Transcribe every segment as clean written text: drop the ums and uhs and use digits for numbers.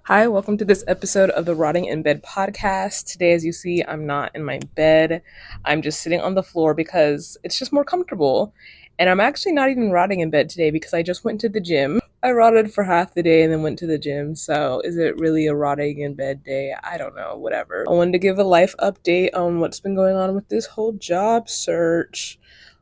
Hi, welcome to this episode of the Rotting in Bed podcast. Today, as you see, I'm not in my bed. I'm just sitting on the floor because it's just more comfortable. And I'm actually not even rotting in bed today because I just went to the gym. I rotted for half the day and then went to the gym. So, is it really a rotting in bed day? I don't know, whatever. I wanted to give a life update on what's been going on with this whole job search.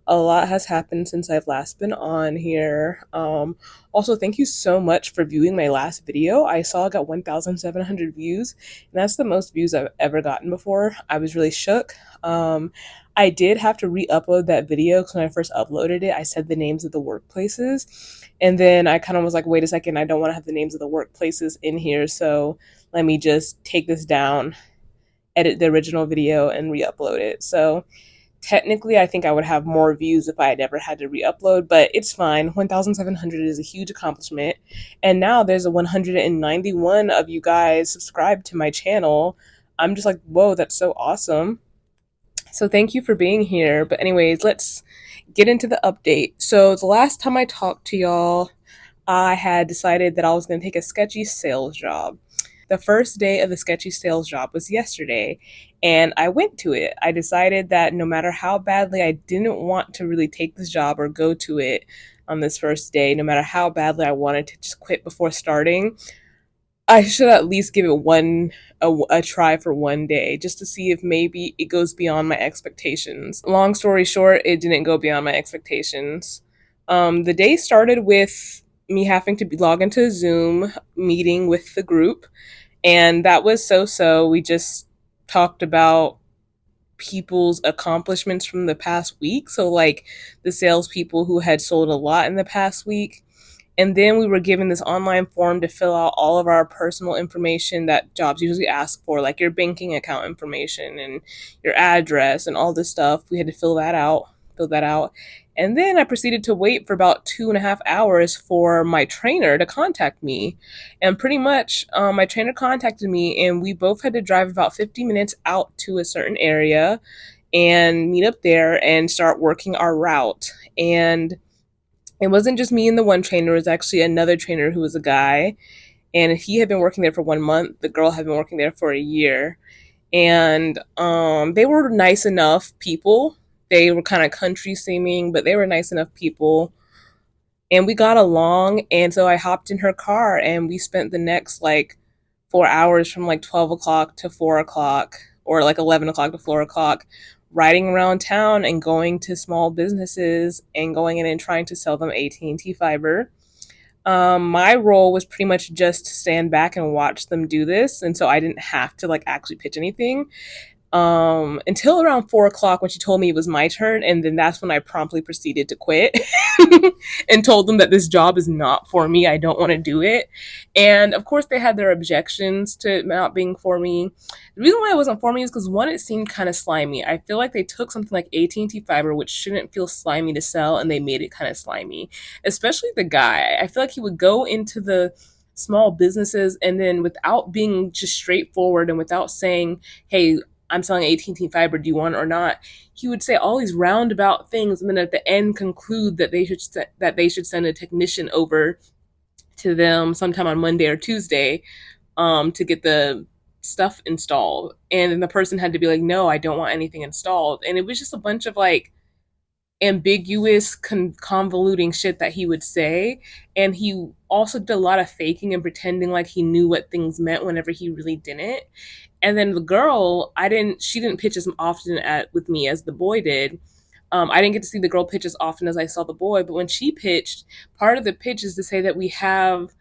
A lot has happened since I've last been on here. Also, thank you so much for viewing my last video. I saw I got 1,700 views, and that's the most views I've ever gotten before. I was really shook. I did have to re-upload that video because when I first uploaded it, I said the names of the workplaces, and then I kind of was like, wait a second, I don't want to have the names of the workplaces in here, so let me just take this down, edit the original video, and re-upload it. So technically, I think I would have more views if I had never had to re-upload, but it's fine. 1,700 is a huge accomplishment. And now there's a 191 of you guys subscribed to my channel. I'm just like, whoa, that's so awesome. So thank you for being here. But anyways, let's get into the update. So the last time I talked to y'all, I had decided that I was going to take a sketchy sales job. The first day of the sketchy sales job was yesterday, and I went to it. I decided that no matter how badly I didn't want to really take this job or go to it on this first day, no matter how badly I wanted to just quit before starting, I should at least give it a try for one day just to see if maybe it goes beyond my expectations. Long story short, it didn't go beyond my expectations. The day started with me having to log into a Zoom meeting with the group, and that was so. We just talked about people's accomplishments from the past week. So, like the salespeople who had sold a lot in the past week. And then we were given this online form to fill out all of our personal information that jobs usually ask for, like your banking account information and your address and all this stuff. We had to fill that out. And then I proceeded to wait for about 2.5 hours for my trainer to contact me. And pretty much, my trainer contacted me, and we both had to drive about 50 minutes out to a certain area and meet up there and start working our route. And it wasn't just me and the one trainer, it was actually another trainer who was a guy. And he had been working there for 1 month. The girl had been working there for a year. And they were nice enough people. They were kind of country seeming, but they were nice enough people. And we got along. And so I hopped in her car and we spent the next like 4 hours from like 12 o'clock to 4 o'clock or like 11 o'clock to 4 o'clock riding around town and going to small businesses and going in and trying to sell them AT&T fiber. My role was pretty much just to stand back and watch them do this, and so I didn't have to like actually pitch anything until around 4 o'clock when she told me it was my turn, and then that's when I promptly proceeded to quit and told them that this job is not for me. I don't want to do it. And of course, they had their objections to it not being for me. The reason why it wasn't for me is because one, it seemed kind of slimy. I feel like they took something like AT&T fiber, which shouldn't feel slimy to sell, and they made it kind of slimy. Especially the guy. I feel like he would go into the small businesses and then without being just straightforward and without saying, hey, I'm selling AT&T fiber, do you want it or not? He would say all these roundabout things and then at the end conclude that they should send a technician over to them sometime on Monday or Tuesday to get the stuff installed. And then the person had to be like, no, I don't want anything installed. And it was just a bunch of like ambiguous, convoluting shit that he would say. And he also did a lot of faking and pretending like he knew what things meant whenever he really didn't. And then the girl, she didn't pitch as often with me as the boy did. I didn't get to see the girl pitch as often as I saw the boy, but when she pitched, part of the pitch is to say that we have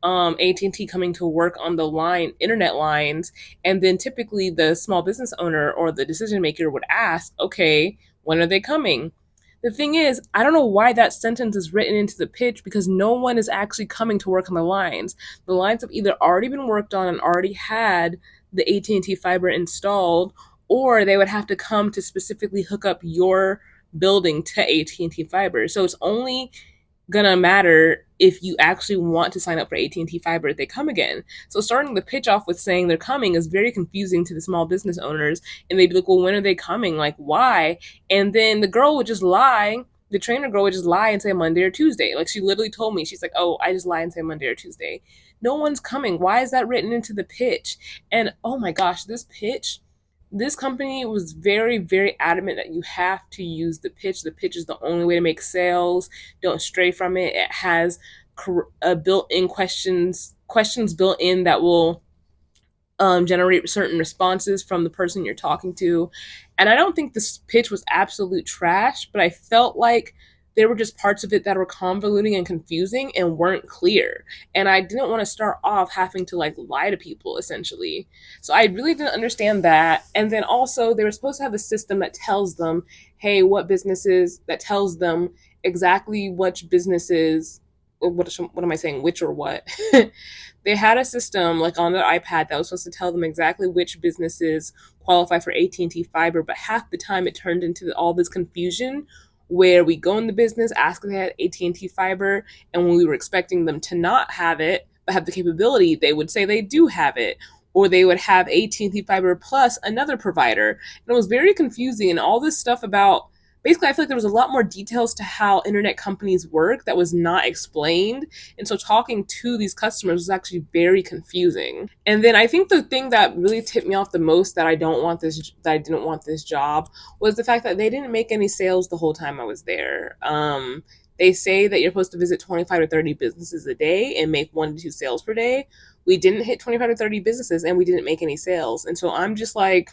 AT&T coming to work on the internet lines, and then typically the small business owner or the decision maker would ask, okay, when are they coming? The thing is, I don't know why that sentence is written into the pitch because no one is actually coming to work on the lines. The lines have either already been worked on and already had the AT&T fiber installed, or they would have to come to specifically hook up your building to AT&T fiber. So it's only gonna matter if you actually want to sign up for AT&T fiber if they come again. So starting the pitch off with saying they're coming is very confusing to the small business owners, and they'd be like, well, when are they coming? Like, why? And then the girl would just lie the trainer girl would just lie and say Monday or Tuesday. Like she literally told me, she's like, "Oh, I just lie and say Monday or Tuesday." No one's coming. Why is that written into the pitch? And oh my gosh, this pitch, this company was very, very adamant that you have to use the pitch. The pitch is the only way to make sales. Don't stray from it. It has built-in questions built in that will generate certain responses from the person you're talking to. And I don't think this pitch was absolute trash, but I felt like there were just parts of it that were convoluting and confusing and weren't clear. And I didn't want to start off having to like lie to people essentially. So I really didn't understand that. And then also they were supposed to have a system that tells them, hey, what businesses, that tells them exactly which businesses, what am I saying, which or what? They had a system like on their iPad that was supposed to tell them exactly which businesses qualify for AT&T fiber, but half the time it turned into all this confusion where we go in the business, ask if they had AT&T fiber, and when we were expecting them to not have it but have the capability, they would say they do have it, or they would have AT&T fiber plus another provider. And it was very confusing, and all this stuff about, basically I feel like there was a lot more details to how internet companies work that was not explained, and so talking to these customers was actually very confusing. And then I think the thing that really tipped me off the most, that I didn't want this job, was the fact that they didn't make any sales the whole time I was there. They say that you're supposed to visit 25 to 30 businesses a day and make 1 to 2 sales per day. We didn't hit 25 to 30 businesses and we didn't make any sales. And so I'm just like,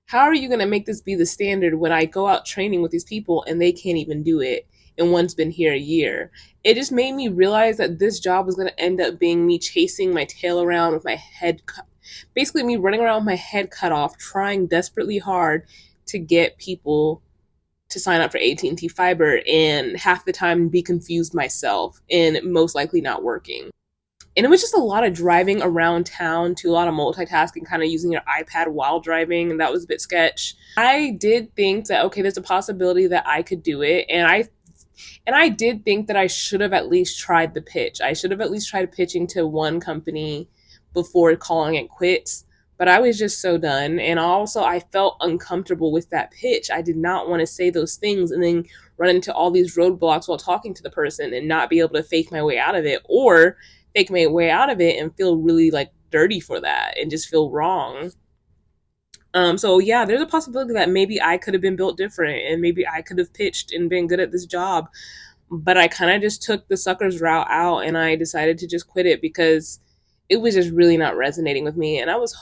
how are you going to make this be the standard when I go out training with these people and they can't even do it? And one's been here a year. It just made me realize that this job was going to end up being me chasing my tail around with my head cut, basically me running around with my head cut off, trying desperately hard to get people to sign up for AT&T fiber, and half the time be confused myself and most likely not working. And it was just a lot of driving around town, to a lot of multitasking, kind of using your iPad while driving, and that was a bit sketch. I did think that, okay, there's a possibility that I could do it, and I did think that I should have at least tried the pitch. I should have at least tried pitching to one company before calling it quits. But I was just so done. And also, I felt uncomfortable with that pitch. I did not want to say those things and then run into all these roadblocks while talking to the person and not be able to fake my way out of it, or fake my way out of it and feel really like dirty for that and just feel wrong. So yeah, there's a possibility that maybe I could have been built different and maybe I could have pitched and been good at this job. But I kind of just took the sucker's route out and I decided to just quit it because it was just really not resonating with me. And I was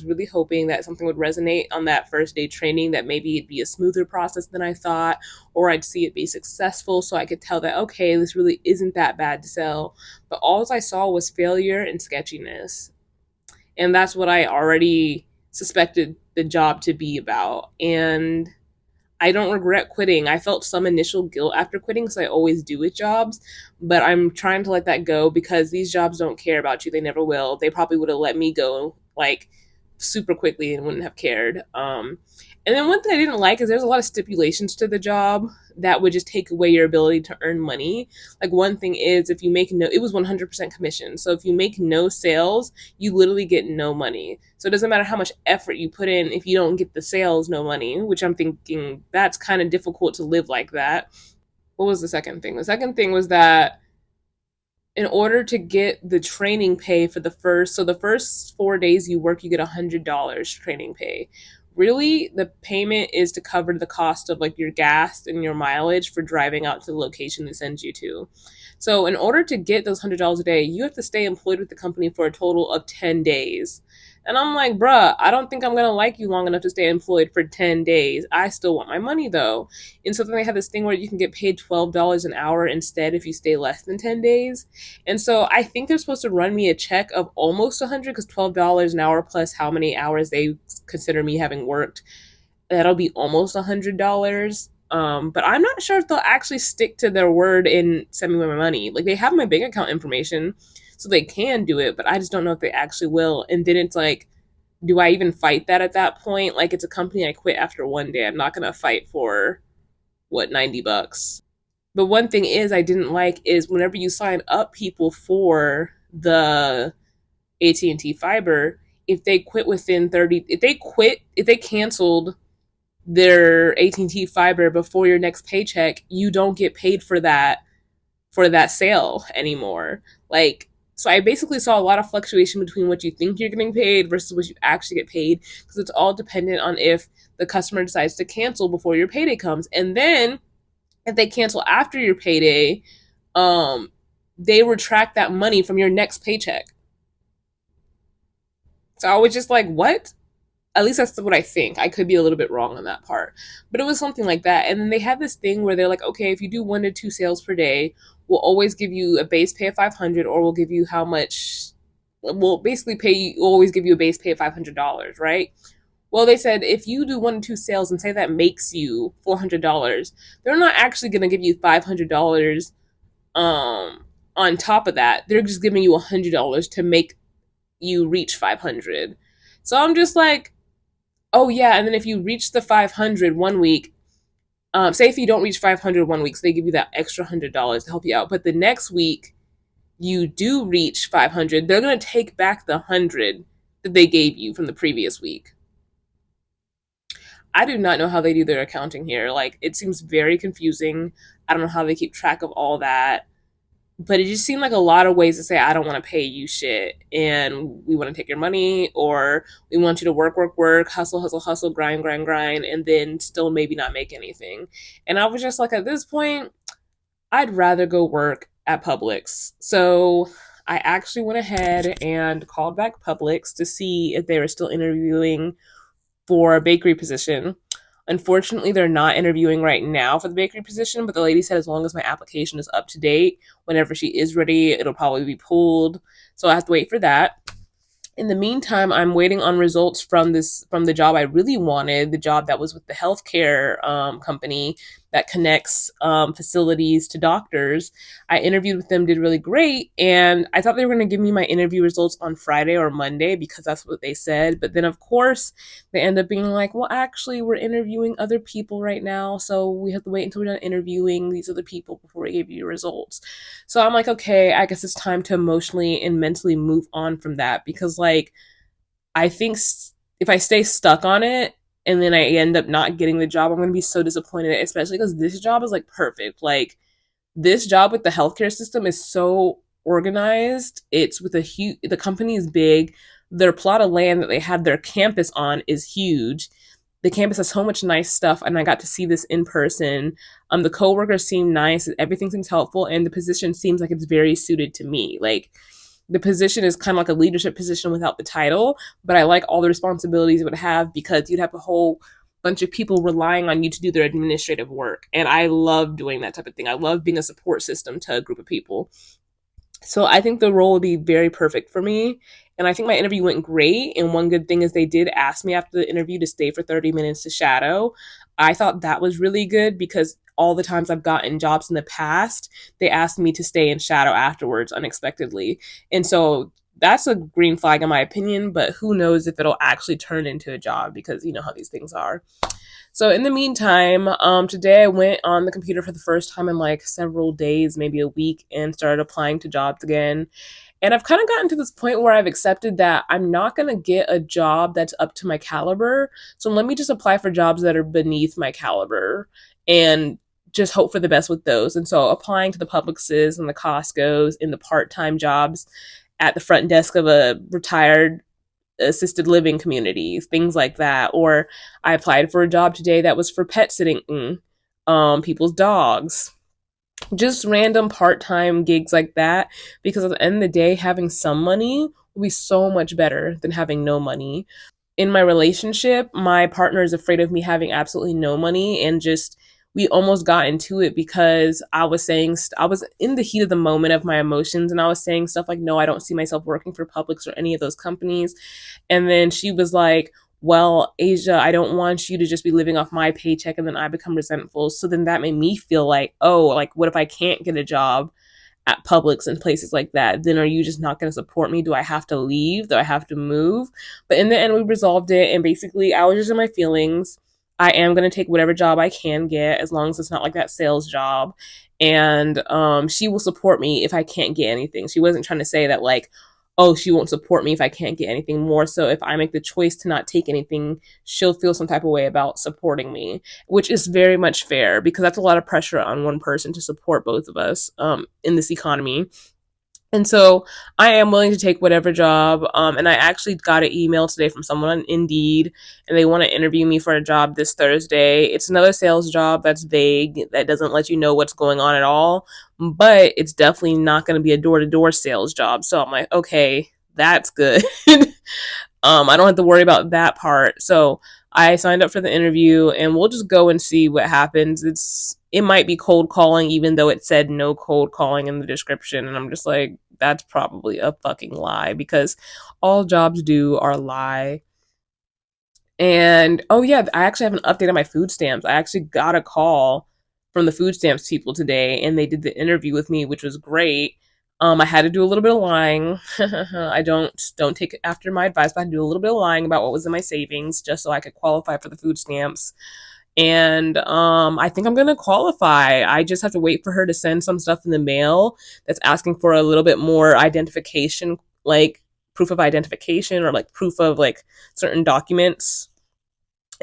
really hoping that something would resonate on that first day training, that maybe it'd be a smoother process than I thought, or I'd see it be successful so I could tell that, okay, this really isn't that bad to sell. But all I saw was failure and sketchiness. And that's what I already suspected the job to be about. And I don't regret quitting. I felt some initial guilt after quitting, because I always do with jobs, but I'm trying to let that go because these jobs don't care about you. They never will. They probably would have let me go like super quickly and wouldn't have cared. And then one thing I didn't like is there's a lot of stipulations to the job that would just take away your ability to earn money. Like one thing is, if you make no, it was 100% commission. So if you make no sales, you literally get no money. So it doesn't matter how much effort you put in, if you don't get the sales, no money, which I'm thinking that's kind of difficult to live like that. What was the second thing? The second thing was that in order to get the training pay for the first 4 days you work, you get $100 training pay. Really, the payment is to cover the cost of like your gas and your mileage for driving out to the location it sends you to. So in order to get those $100 a day, you have to stay employed with the company for a total of 10 days. And I'm like, bruh, I don't think I'm gonna like you long enough to stay employed for 10 days. I still want my money though. And so then they have this thing where you can get paid $12 an hour instead if you stay less than 10 days. And so I think they're supposed to run me a check of almost 100, because $12 an hour plus how many hours they consider me having worked, that'll be almost $100. But I'm not sure if they'll actually stick to their word and send me my money. Like they have my bank account information, so they can do it, but I just don't know if they actually will. And then it's like, do I even fight that at that point? Like it's a company I quit after one day. I'm not gonna fight for what, $90. But one thing is I didn't like is whenever you sign up people for the AT&T fiber, if they quit within 30, if they canceled their AT&T fiber before your next paycheck, you don't get paid for that sale anymore. Like, so I basically saw a lot of fluctuation between what you think you're getting paid versus what you actually get paid, because it's all dependent on if the customer decides to cancel before your payday comes. And then if they cancel after your payday, um they retract that money from your next paycheck. So I was just like, what? At least that's what I think. I could be a little bit wrong on that part. But it was something like that. And then they had this thing where they're like, okay, if you do 1 to 2 sales per day, we'll always give you a base pay of 500, or we'll give you how much, we'll basically pay you, we'll always give you a base pay of $500, right? Well, they said if you do 1 to 2 sales and say that makes you $400, they're not actually going to give you $500 on top of that. They're just giving you $100 to make you reach 500. So I'm just like, oh yeah, and then if you reach the 500 1 week, say if you don't reach 500 1 week, so they give you that extra $100 to help you out. But the next week you do reach 500, they're gonna take back the 100 that they gave you from the previous week. I do not know how they do their accounting here. Like, it seems very confusing. I don't know how they keep track of all that. But it just seemed like a lot of ways to say, I don't want to pay you shit, and we want to take your money, or we want you to work, work, work, hustle, hustle, hustle, grind, grind, grind, and then still maybe not make anything. And I was just like, at this point, I'd rather go work at Publix. So I actually went ahead and called back Publix to see if they were still interviewing for a bakery position. Unfortunately, they're not interviewing right now for the bakery position, but the lady said as long as my application is up to date, whenever she is ready, it'll probably be pulled. So I have to wait for that. In the meantime, I'm waiting on results from the job I really wanted, the job that was with the healthcare company that connects facilities to doctors. I interviewed with them, did really great, and I thought they were going to give me my interview results on Friday or Monday because that's what they said. But then, of course, they end up being like, "Well, actually, we're interviewing other people right now, so we have to wait until we're done interviewing these other people before we give you your results." So I'm like, okay, I guess it's time to emotionally and mentally move on from that, because, like, I think if I stay stuck on it and then I end up not getting the job, I'm going to be so disappointed, especially because this job is like perfect. Like, this job with the healthcare system is so organized. It's with a huge, the company is big. Their plot of land that they have their campus on is huge. The campus has so much nice stuff, and I got to see this in person. The coworkers seem nice, everything seems helpful, and the position seems like it's very suited to me. Like, the position is kind of like a leadership position without the title, but I like all the responsibilities it would have, because you'd have a whole bunch of people relying on you to do their administrative work. And I love doing that type of thing. I love being a support system to a group of people. So I think the role would be very perfect for me. And I think my interview went great. And one good thing is they did ask me after the interview to stay for 30 minutes to shadow. I thought that was really good, because all the times I've gotten jobs in the past, they asked me to stay and shadow afterwards unexpectedly. And so that's a green flag in my opinion, but who knows if it'll actually turn into a job, because you know how these things are. So in the meantime, today I went on the computer for the first time in like several days, maybe a week, and started applying to jobs again. And I've kind of gotten to this point where I've accepted that I'm not going to get a job that's up to my caliber. So let me just apply for jobs that are beneath my caliber and just hope for the best with those. And so applying to the Publixes and the Costco's in the part-time jobs at the front desk of a retired assisted living communities, things like that. Or I applied for a job today that was for pet sitting people's dogs. Just random part-time gigs like that, because at the end of the day, having some money will be so much better than having no money. In my relationship, my partner is afraid of me having absolutely no money, and just we almost got into it because I was saying I was in the heat of the moment of my emotions, and I was saying stuff like, "No, I don't see myself working for Publix or any of those companies." And then she was like, "Well, Asia, I don't want you to just be living off my paycheck," and then I become resentful. So then that made me feel like, "Oh, like what if I can't get a job at Publix and places like that? Then are you just not going to support me? Do I have to leave? Do I have to move?" But in the end, we resolved it. And basically, I was just in my feelings. I am going to take whatever job I can get, as long as it's not like that sales job. And she will support me if I can't get anything. She wasn't trying to say that, like, oh, she won't support me if I can't get anything more. So if I make the choice to not take anything, she'll feel some type of way about supporting me, which is very much fair because that's a lot of pressure on one person to support both of us in this economy. And so I am willing to take whatever job. And I actually got an email today from someone on Indeed, and they want to interview me for a job this Thursday. It's another sales job that's vague, that doesn't let you know what's going on at all, but it's definitely not going to be a door to door sales job. So I'm like, okay, that's good. I don't have to worry about that part. So I signed up for the interview, and we'll just go and see what happens. It might be cold calling, even though it said no cold calling in the description. And I'm just like, that's probably a fucking lie because all jobs do are lie. And oh yeah, I actually have an update on my food stamps. I actually got a call from the food stamps people today, and they did the interview with me, which was great. I had to do a little bit of lying. I don't take it after my advice, but I had to do a little bit of lying about what was in my savings just so I could qualify for the food stamps. And I think I'm gonna qualify. I just have to wait for her to send some stuff in the mail that's asking for a little bit more identification, like proof of identification or like proof of like certain documents.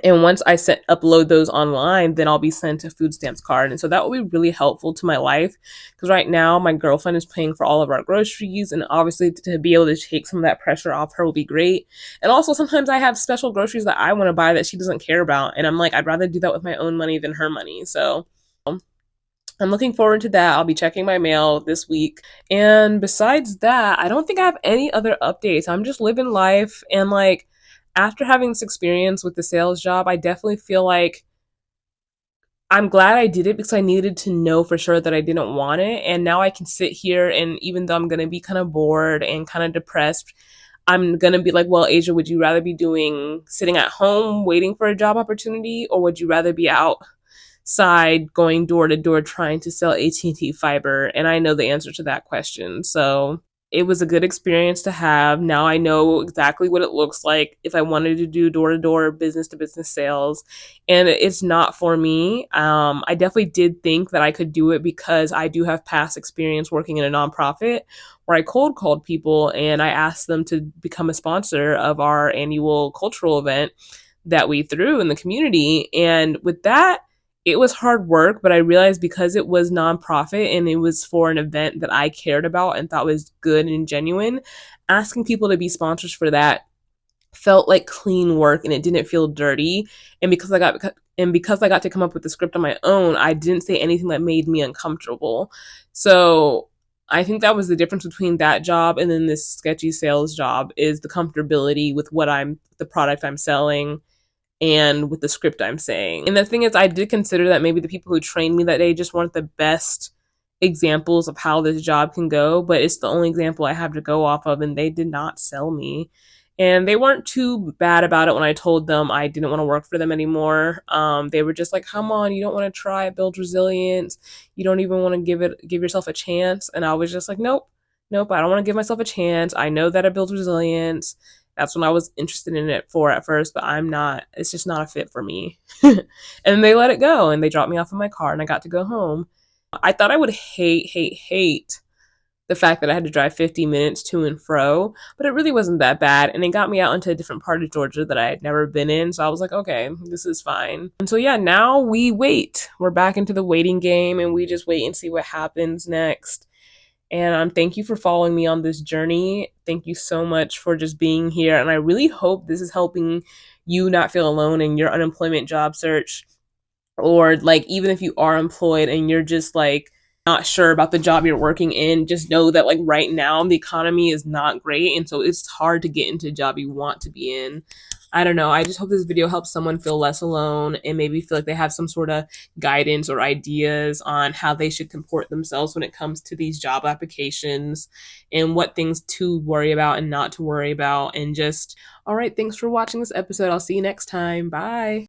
And once I upload those online, then I'll be sent a food stamps card. And so that will be really helpful to my life because right now my girlfriend is paying for all of our groceries, and obviously to be able to take some of that pressure off her will be great. And also sometimes I have special groceries that I want to buy that she doesn't care about, and I'm like, I'd rather do that with my own money than her money. So I'm looking forward to that. I'll be checking my mail this week. And besides that, I don't think I have any other updates. I'm just living life. And like, after having this experience with the sales job, I definitely feel like I'm glad I did it because I needed to know for sure that I didn't want it. And now I can sit here, and even though I'm going to be kind of bored and kind of depressed, I'm going to be like, well, Asia, would you rather be sitting at home waiting for a job opportunity, or would you rather be outside going door to door trying to sell AT&T fiber? And I know the answer to that question. So it was a good experience to have. Now I know exactly what it looks like if I wanted to do door to door, business to business sales. And it's not for me. I definitely did think that I could do it because I do have past experience working in a nonprofit where I cold called people and I asked them to become a sponsor of our annual cultural event that we threw in the community. And with that, it was hard work, but I realized because it was nonprofit and it was for an event that I cared about and thought was good and genuine, asking people to be sponsors for that felt like clean work and it didn't feel dirty. And because I got to come up with the script on my own, I didn't say anything that made me uncomfortable. So I think that was the difference between that job and then this sketchy sales job is the comfortability with the product I'm selling and with the script I'm saying. And the thing is, I did consider that maybe the people who trained me that day just weren't the best examples of how this job can go, but it's the only example I have to go off of, and they did not sell me. And they weren't too bad about it when I told them I didn't want to work for them anymore. They were just like, "Come on, you don't want to try it, build resilience. You don't even want to give yourself a chance." And I was just like, "Nope, nope. I don't want to give myself a chance. I know that it builds resilience. That's what I was interested in it for at first, but I'm not, it's just not a fit for me." And they let it go and they dropped me off in my car and I got to go home. I thought I would hate the fact that I had to drive 50 minutes to and fro, but it really wasn't that bad. And it got me out into a different part of Georgia that I had never been in. So I was like, okay, this is fine. And so, yeah, now we wait. We're back into the waiting game and we just wait and see what happens next. And thank you for following me on this journey. Thank you so much for just being here. And I really hope this is helping you not feel alone in your unemployment job search. Or like, even if you are employed and you're just like not sure about the job you're working in, just know that like right now the economy is not great. And so it's hard to get into a job you want to be in. I don't know. I just hope this video helps someone feel less alone and maybe feel like they have some sort of guidance or ideas on how they should comport themselves when it comes to these job applications and what things to worry about and not to worry about. And just, all right, thanks for watching this episode. I'll see you next time. Bye.